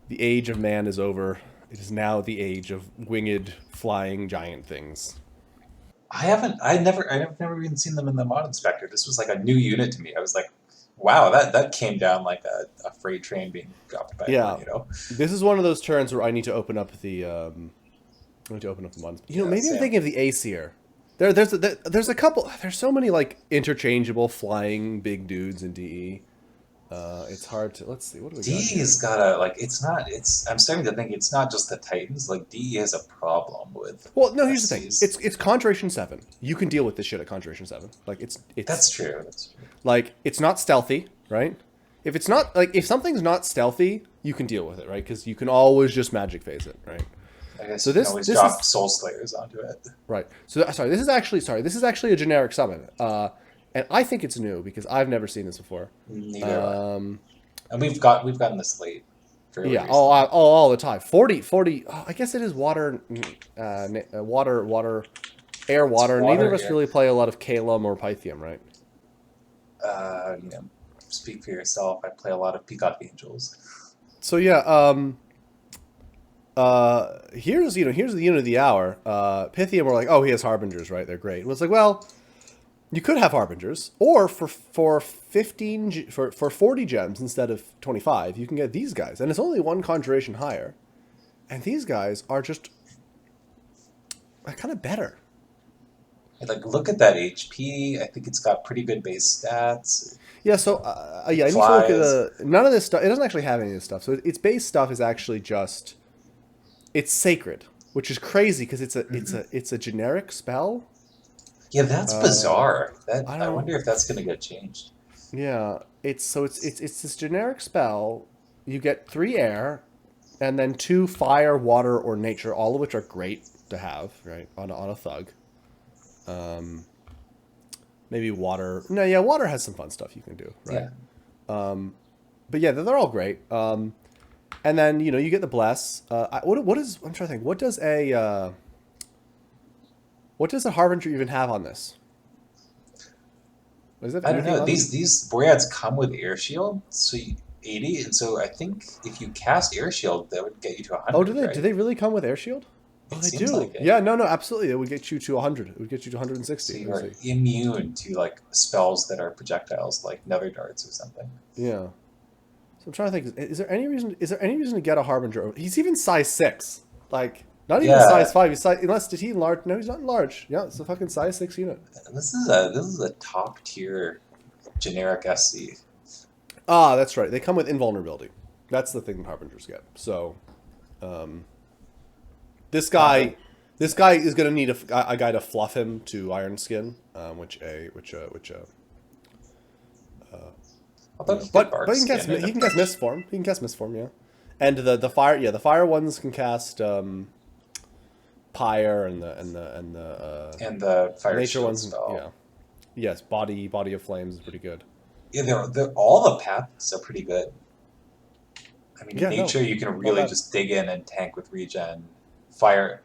The age of man is over. It is now the age of winged, flying giant things. I've never even seen them in the Mod Inspector. This was like a new unit to me. I was like, wow, that came down like a freight train being dropped by a Yeah, tornado. this is one of those turns where I need to open up the. I need to open up the ones. Yeah, Maybe I'm same. thinking of the Aesir. There's a couple. There's so many like interchangeable flying big dudes in DE. It's hard to. Let's see. What do we got here? DE's gotta like it's not it's I'm starting to think it's not just the Titans, like DE has a problem with Well, no. Here's the thing. SCs. It's Conjuration 7. You can deal with this shit at Conjuration 7. Like it's That's true. That's true. like it's not stealthy, right? If it's not like if something's not stealthy, you can deal with it, right? Because you can always just magic phase it, right? I guess So you can this always this drop is Soul Slayers onto it. right. So sorry, this is actually a generic summon. And I think it's new because I've never seen this before. Neither have I. Um, And we've gotten this late fairly yeah, recently. all the time. 40. Oh, I guess it is water, water, air, It's water. Neither of water, us yeah. really play a lot of Calum or Pythium, right? You know, speak for yourself. I play a lot of Peacock Angels. So yeah, here's the unit of the hour. Pythium were like, oh, he has harbingers, right? They're great. And it's like, well, you could have harbingers, or for 40 gems instead of 25, you can get these guys, and it's only one conjuration higher, and these guys are just kind of better. And, like, look at that HP. I think it's got pretty good base stats. Yeah, so yeah, I need to look at Flies. the none of this stuff. It doesn't actually have any of this stuff. So its base stuff is actually just it's sacred, which is crazy because it's a generic spell. Yeah, that's bizarre. That I I don't. wonder if that's gonna get changed. Yeah, it's this generic spell. You get 3 air, and then 2 fire, water, or nature, all of which are great to have, right? On a thug. Um, Maybe water. No, yeah, water has some fun stuff you can do, right? Yeah. But yeah, they're all great. And then you get the bless. What is I'm trying to think. What does a harbinger even have on this? Does it have I don't anything know. on it? These Boreads come with Air Shield, so 80, and so I think if you cast Air Shield, that would get you to Oh, do 100, they do right? they really come with air shield? Oh, It they seems do. like it. Yeah, no, absolutely. It would get you to 100. It would get you to So 160. Let you me are see. immune to like spells that are projectiles, like Nether Darts or something. Yeah. So I'm trying to think. Is there any reason? Is there any reason to get a harbinger? He's even size 6. Like not even Yeah, size 5. He's size unless did he enlarge? No, he's not large. Yeah, it's a fucking size 6 unit. this is a top tier generic SC. Ah, that's right. They come with invulnerability. That's the thing that harbingers get. So, um, this Uh, guy, this guy is gonna need a guy to fluff him to Iron Skin, although he could but bark skin he it can cast if mist form. He can cast mist form, yeah. And the fire ones can cast pyre, and and the the fire nature shield ones, spell. yeah. Yes, body of flames is pretty good. Yeah, they're all the paths are pretty good. I mean, Yeah, no, nature you can not really bad. just dig in and tank with regen. Fire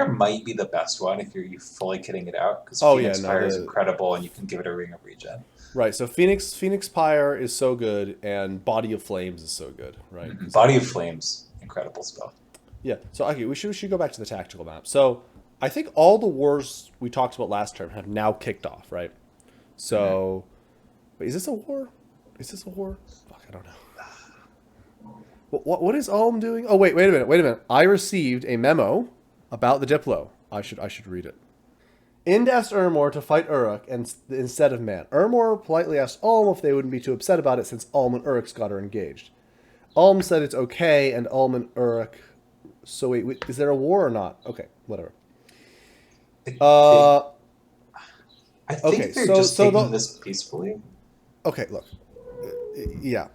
might be the best one if you're you fully kitting it out because Oh yeah, Phoenix no, Fire is the incredible and you can give it a ring of regen. right. So Phoenix Pyre is so good, and Body of Flames is so good, right? Because Body of Flames, incredible spell. yeah. So okay, we should go back to the tactical map. So I think all the wars we talked about last term have now kicked off, right? Mhm. So wait, is this a war? Is this a war? Fuck, I don't know. What is Ulm doing? Oh wait wait a minute. I received a memo about the Diplo. I should read it. Ind asked Ermor to fight Uruk instead of Man. Ermor politely asked Ulm if they wouldn't be too upset about it since Ulm and Uruk's got her engaged. Ulm said it's okay, and Ulm and Uruk. So wait, is there a war or not? Okay, whatever. They, Uh, I okay, think they're so just so taking the this peacefully. okay, look, yeah,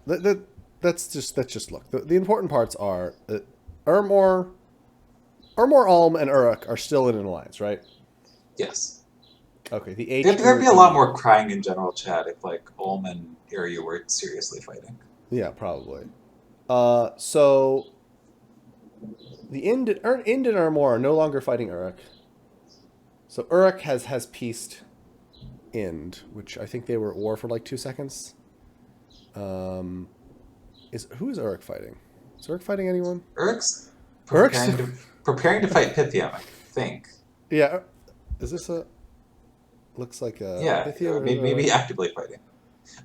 that's just look. The important parts are Ermor, Ulm, and Uruk are still in an alliance, right? Yes. Okay, the There'd be a lot HUE. more crying in general chat if like Ulm and Area were seriously fighting. Yeah, probably. So the Ind and Ermor are no longer fighting Uruk. So Uruk has pieced Ind, which I think they were at war for like 2 seconds. Um, is Who is Uruk fighting? Is Urk fighting anyone? Urk's Urk's preparing to fight Pythium, I think. yeah. Is this a looks like a Yeah, Pythium? maybe actively fighting.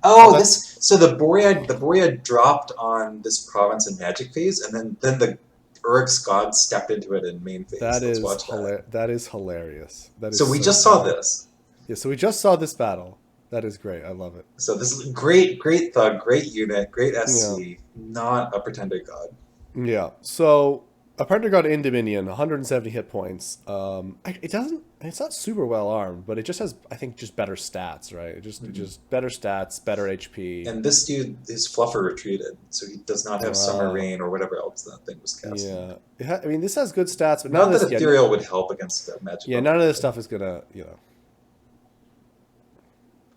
Oh, Oh, that's this so the Boread dropped on this province in Magic Phase, and then the Uruk's god stepped into it in main phase. that Let's is watch that. that is hilarious. That is So we so just saw funny. this. Yeah, so we just saw this battle. That is great. I love it. So this is great thug, great unit, great Yeah. SC, not a pretender god. Yeah. So a partner got in Dominion, 170 hit points. It doesn't. It's not super well armed, but it just has, I think, just better stats, right? It just better stats, better HP. And this dude, his fluffer retreated, so he does not have Summer Rain or whatever else that thing was casting. Yeah. I mean, this has good stats, but none Not of that this. Ethereal would help against the magic. Yeah, none of this stuff is gonna.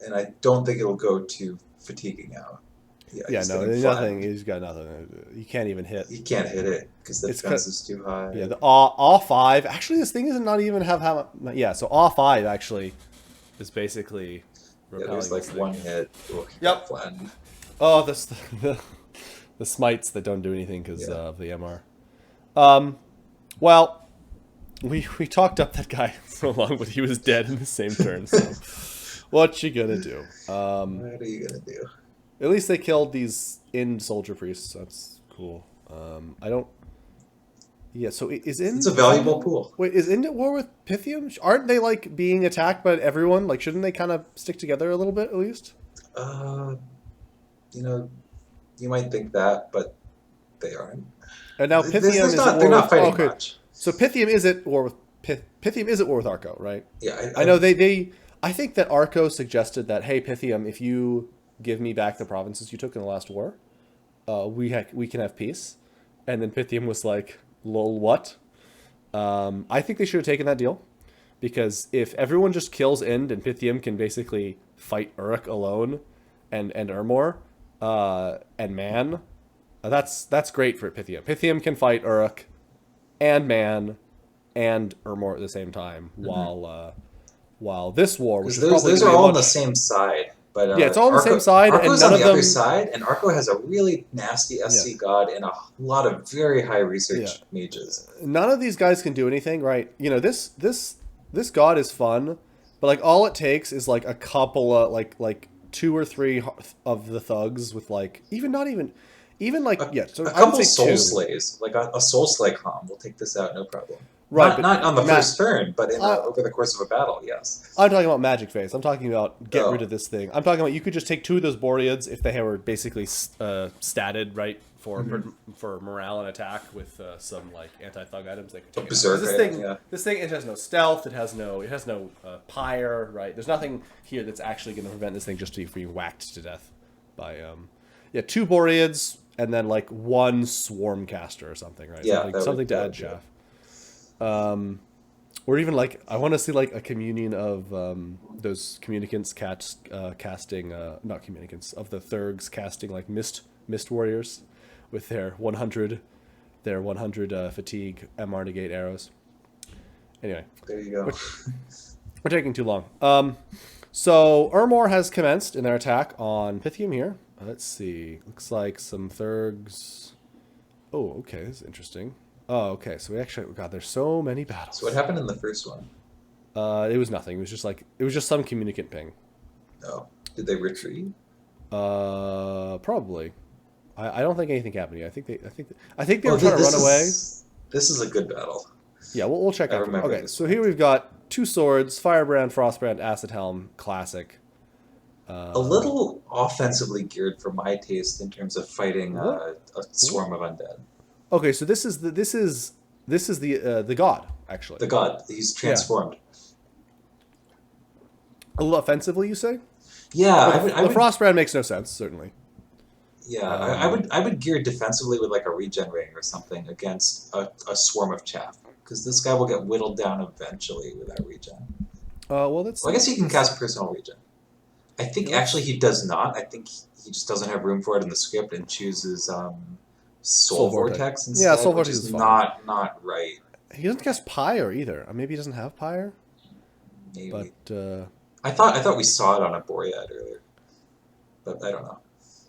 And I don't think it'll go to fatiguing out. Yeah, he's no, getting there's flattened. nothing. He's got nothing. You can't even hit. He can't hit it because the It's defense is too high. Yeah, the all five. Actually, this thing doesn't not even have how. Yeah, so all five actually is basically repelling There's like this thing. one hit. Oh, he Yep. got flattened. Oh, the smites that don't do anything because Yeah. of the MR. Well, we talked up that guy so long, but he was dead in the same turn. So, what you gonna do? What are you gonna do? At least they killed these in soldier priests. That's cool. I don't. Yeah. So is in. It's a valuable pool. Wait, is Ind at war with Pythium? Aren't they like being attacked by everyone? Like, shouldn't they kind of stick together a little bit at least? You know, you might think that, but they aren't. And now There's Pythium is at war they're not with. fighting Oh, okay. much. So Pythium is at war with Pythium is at war with Arco, right? Yeah, I know they. I think that Arco suggested that, hey Pythium, if you give me back the provinces you took in the last war, we can have peace. And then Pythium was like, lol, what? I think they should have taken that deal, because if everyone just kills Ind and Pythium can basically fight Uruk alone, and Urmor, and Man, that's great for Pythium. Pythium can fight Uruk, and Man, and Urmor at the same time, while this war, which is probably those gonna are be all much, on the same side. But yeah, it's all on the same side, and Arco's none on of the other them. side, and Arco has a really nasty SC god and a lot of very high research mages. None of these guys can do anything, right? You know, this god is fun, but like all it takes is like a couple of like 2 or 3 of the thugs with like even like so A I would couple say soul 2. slays, like a soul slay com, will take this out no problem. Right, Not on the Matt, first turn, but over the course of a battle, yes. I'm talking about Magic Phase. I'm talking about get Oh. rid of this thing. I'm talking about you could just take 2 of those Boreads if they were basically statted right for morale and attack with some like anti-thug items. They could take it out. 'Cause Berserk this item, thing, yeah. this thing, it has no stealth. It has no pyre. Right? There's nothing here that's actually going to prevent this thing just from being whacked to death by 2 Boreads and then like 1 Swarm Caster or something. Right? Yeah, something to that add would be chaff. Or even like I want to see like a communion of those communicants casting not communicants of the Thurgs casting like mist warriors with their 100 fatigue MR negate arrows. Anyway, There you go. we're taking too long. So Urmor has commenced in their attack on Pythium here. Let's see. Looks like some Thurgs. Oh, okay, this is interesting. Oh, okay. So God, there's so many battles. So what happened in the first one? It was nothing. It was just some communicant ping. Oh, did they retreat? Probably. I don't think anything happened yet. I think they Oh, were trying to this run away. This is a good battle. Yeah, we'll check I out. remember Okay, this so here we've got 2 swords: Firebrand, Frostbrand, Acid Helm, classic. A little offensively geared for my taste in terms of fighting a swarm of undead. Okay, so this is the god actually. The god, he's transformed. A little offensively, you say? Yeah, The Frostbrand makes no sense, certainly. Yeah, I would gear defensively with like a regen ring or something against a swarm of chaff, because this guy will get whittled down eventually without regen. Well, that's. Well, I guess he can cast personal regen. I think actually he does not. I think he just doesn't have room for it in the script and chooses Soul Vortex instead. Yeah, Soul which Vortex is is fine. not right. He doesn't cast Pyre either. Maybe he doesn't have Pyre. Maybe. But I thought we saw it on a Boread earlier, but I don't know.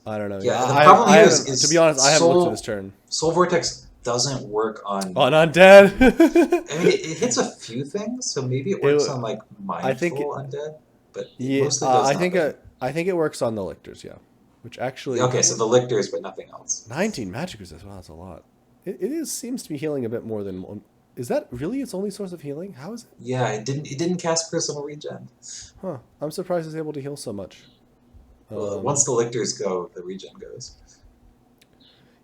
I don't know. Yeah, the I, problem I here haven't, to be honest, I haven't looked at this turn. Soul Vortex doesn't work on. On undead. I mean, it hits a few things, so maybe it works on like I think mindful undead, but it yeah, mostly does nothing. I think it works on the lictors, yeah. Which actually Okay, so the lictors, but nothing else. 19 magic resist. Wow, that's a lot. It is seems to be healing a bit more than one. Is that really its only source of healing? How is it? Yeah, it didn't cast personal regen. Huh. I'm surprised it's able to heal so much. Once the lictors go, the regen goes.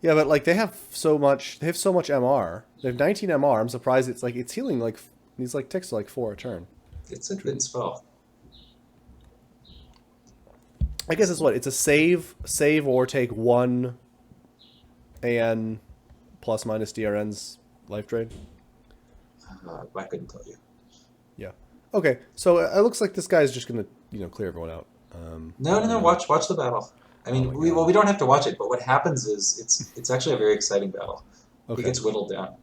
Yeah, but like they have so much MR. They have 19 MR. I'm surprised it's healing like these like ticks are like 4 a turn. It's a good spell. I guess it's what? It's a save or take 1 AN plus minus DRN's life drain. I couldn't tell you. Yeah. Okay, so it looks like this guy is just gonna clear everyone out. No. Watch the battle. I mean, we don't have to watch it, but what happens is it's actually a very exciting battle. Okay. He gets whittled down.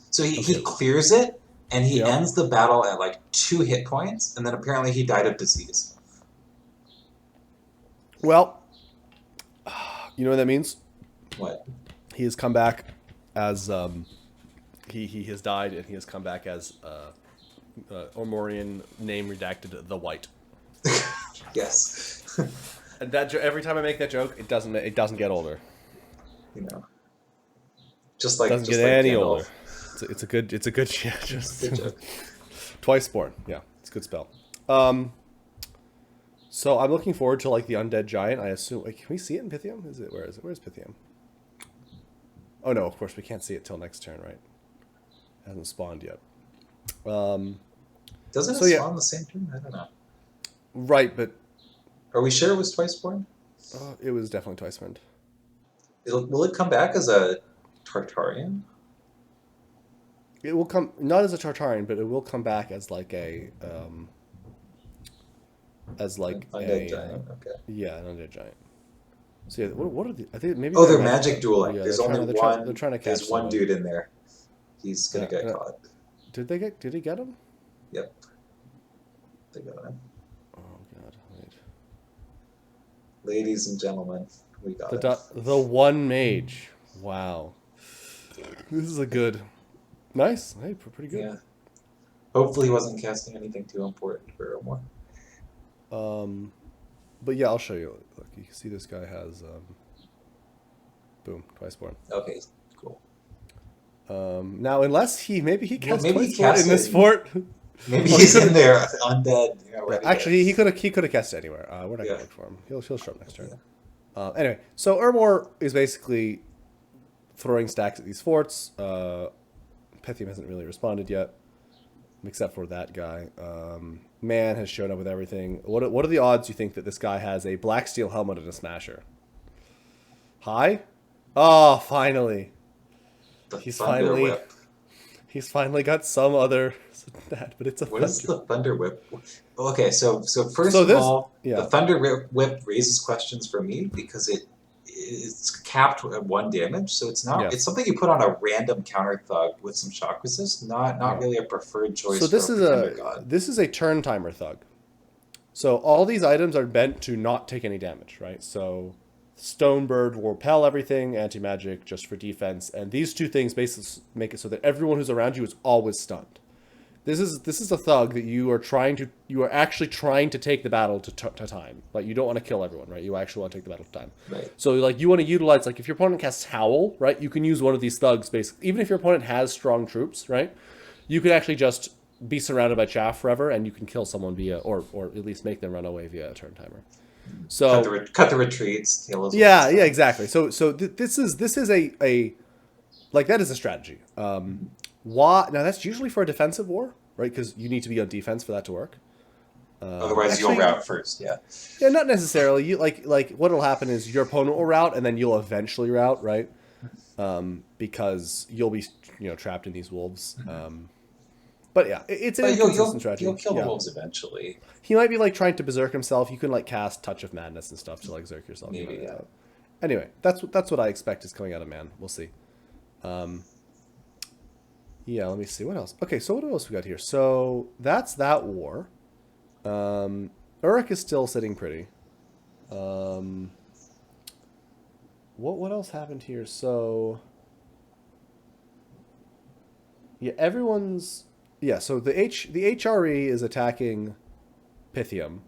So he clears it, and he ends the battle at like 2 hit points, and then apparently he died of disease. Well, you know what that means? What? He has come back as he has died, and he has come back as Ormorian name redacted the White. Yes. And that every time I make that joke, it doesn't get older. You know, just like doesn't just get like any Gandalf. older. It's a good yeah, just Good joke. Twice born. Yeah, it's a good spell. So I'm looking forward to like the undead giant. I assume. Like, can we see it in Pythium? Where is it? Where's Pythium? Oh no, of course we can't see it till next turn, right? It hasn't spawned yet. Doesn't it spawn the same turn? I don't know. Right, but are we sure it was twice born? It was definitely twice born. Will it come back as a Tartarian? It will come not as a Tartarian, but it will come back as like a undead giant. Okay. Yeah, an undead giant. So yeah, what are the? I think maybe. Oh, they're magic dueling. Yeah, there's only one. They're trying to catch. There's one dude in there. He's gonna get caught. Did he get him? Yep. They got him. Oh god! Wait. Ladies and gentlemen, we got it. The one mage. Wow. This is a good. Nice. Hey, pretty good. Yeah. Hopefully, he wasn't casting anything too important for Omor. But yeah, I'll show you. Look, you can see this guy has boom, twice born. Okay, cool. Now unless maybe he casts twice born in this it. fort. Maybe he's in there, undead. Actually, he could have cast it anywhere. We're not gonna look for him. He'll show up next turn. Yeah. Anyway, so Urmor is basically throwing stacks at these forts. Pythium hasn't really responded yet, except for that guy. Man has shown up with everything. What are the odds you think that this guy has a black steel helmet and a smasher? High? Oh, finally. He's finally got some other stat, but it's a What is the Thunder Whip? Okay, so first of all, the Thunder Whip raises questions for me because it's capped at 1 damage, so it's not. It's something you put on a random counter thug with some shock resist. Not really a preferred choice. So this is a turn timer thug. So all these items are meant to not take any damage, right? So Stonebird will repel everything, anti-magic just for defense, and these 2 things basically make it so that everyone who's around you is always stunned. This is a thug that you are actually trying to take the battle to time. Like, you don't want to kill everyone, right? You actually want to take the battle to time. Right. So like you want to utilize, like, if your opponent casts Howl, right? You can use one of these thugs basically. Even if your opponent has strong troops, right? You could actually just be surrounded by chaff forever, and you can kill someone via, or at least make them run away via a turn timer. So cut the retreats. Yeah, exactly. So this is a like, that is a strategy. Now that's usually for a defensive war, right? Because you need to be on defense for that to work. Otherwise, you'll route first. Yeah. Yeah, not necessarily. You like what'll happen is your opponent will route, and then you'll eventually route, right? Because you'll be trapped in these wolves. But yeah, it's an inconsistent strategy. You'll kill the wolves eventually. He might be like trying to berserk himself. You can like cast Touch of Madness and stuff to like zerk yourself. Maybe, yeah. Anyway, that's what I expect is coming out of Man. We'll see. Yeah, let me see what else. Okay, so what else we got here? So that's that war. Uruk is still sitting pretty. what else happened here? So yeah, everyone's so the HRE is attacking Pythium,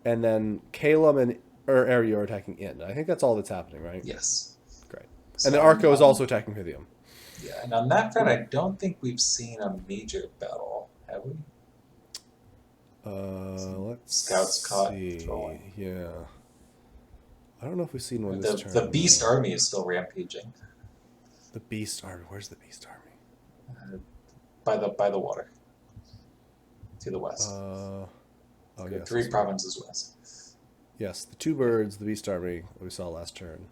and then Calum and Ariu are attacking Ind. I think that's all that's happening, right? Yes. Great. So, and then Arco is also attacking Pythium. Yeah, and on that front, I don't think we've seen a major battle, have we? Let's Scouts caught see. Trolling. Yeah. I don't know if we've seen one this turn. The Beast Army is still rampaging. The Beast Army. Where's the Beast Army? By the water. To the west. Yes, 3 provinces west. Yes, the 2 birds, the Beast Army that we saw last turn.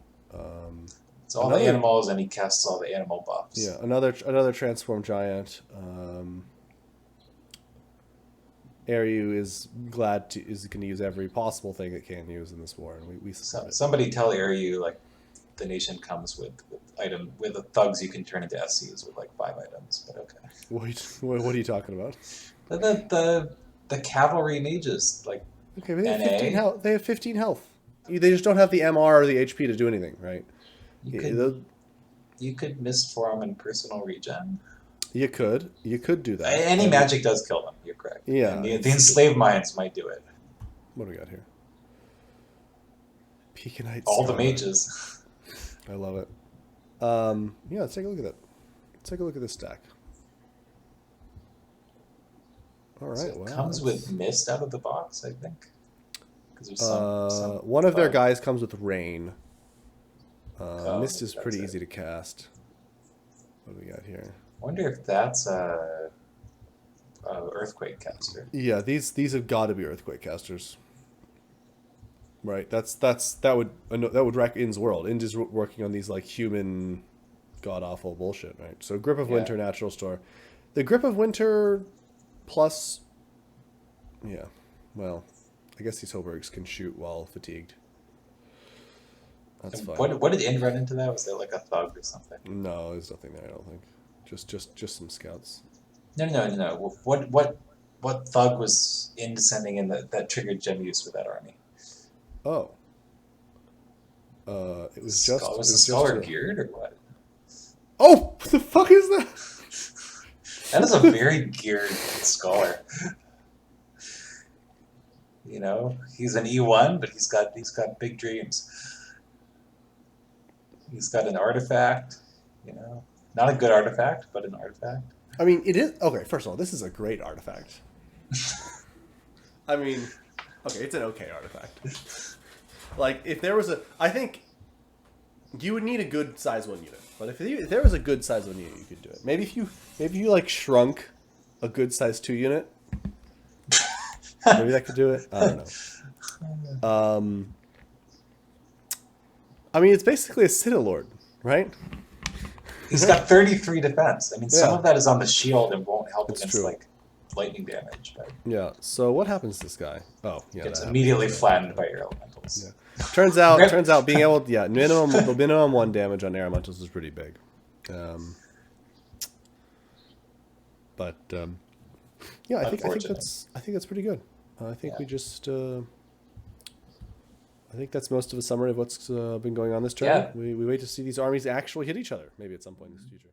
It's all the animals, and he casts all the animal buffs. Yeah, another transformed giant. Ariu is going to use every possible thing it can use in this war, and we somebody tell Ariu like the nation comes with the thugs you can turn into SCs with like 5 items, but okay. What are you talking about? The cavalry mages, like, okay, but they have 15 health. They have 15 health. They just don't have the MR or the HP to do anything, right? You could misform and personal regen. You could do that. Any magic does kill them. You're correct. Yeah, and the enslaved minds might do it. What do we got here? Pekanite. All the mages. I love it. Yeah, let's take a look at that. Let's take a look at this stack. All right. So it comes with mist out of the box, I think. Because one of their guys comes with rain. Mist is pretty easy to cast. What do we got here? I wonder if that's a earthquake caster. Yeah, these have got to be earthquake casters. Right. That would wreck Ind's world. Ind is working on these like human god awful bullshit, right? So Grip of Winter, Natural Store. The Grip of Winter plus well, I guess these Hobergs can shoot while fatigued. That's fine. What did Ind run into that? Was there like a thug or something? No, there's nothing there, I don't think. Just some scouts. No. What thug was Ind sending in that triggered gem use for that army? Oh. It was just... Was the Scholar geared or what? Oh! What the fuck is that? That is a very geared Scholar. You know, he's an E1, but he's got big dreams. He's got an artifact, you know. Not a good artifact, but an artifact. I mean, it is... Okay, first of all, this is a great artifact. I mean, okay, it's an okay artifact. Like, if there was I think you would need a good size 1 unit. But if there was a good size 1 unit, you could do it. Maybe if you like shrunk a good size 2 unit, maybe that could do it. I don't know. I mean, it's basically a Citadel Lord, right? He's got 33 defense. I mean, some of that is on the shield and won't help against like lightning damage. But yeah. So what happens to this guy? Oh, yeah. It's immediately flattened by your elementals. Yeah. Turns out being able to, the minimum 1 damage on air elementals is pretty big. Yeah, I think that's pretty good. I think we just I think that's most of a summary of what's been going on this turn. Yeah. We wait to see these armies actually hit each other, maybe at some point in the future.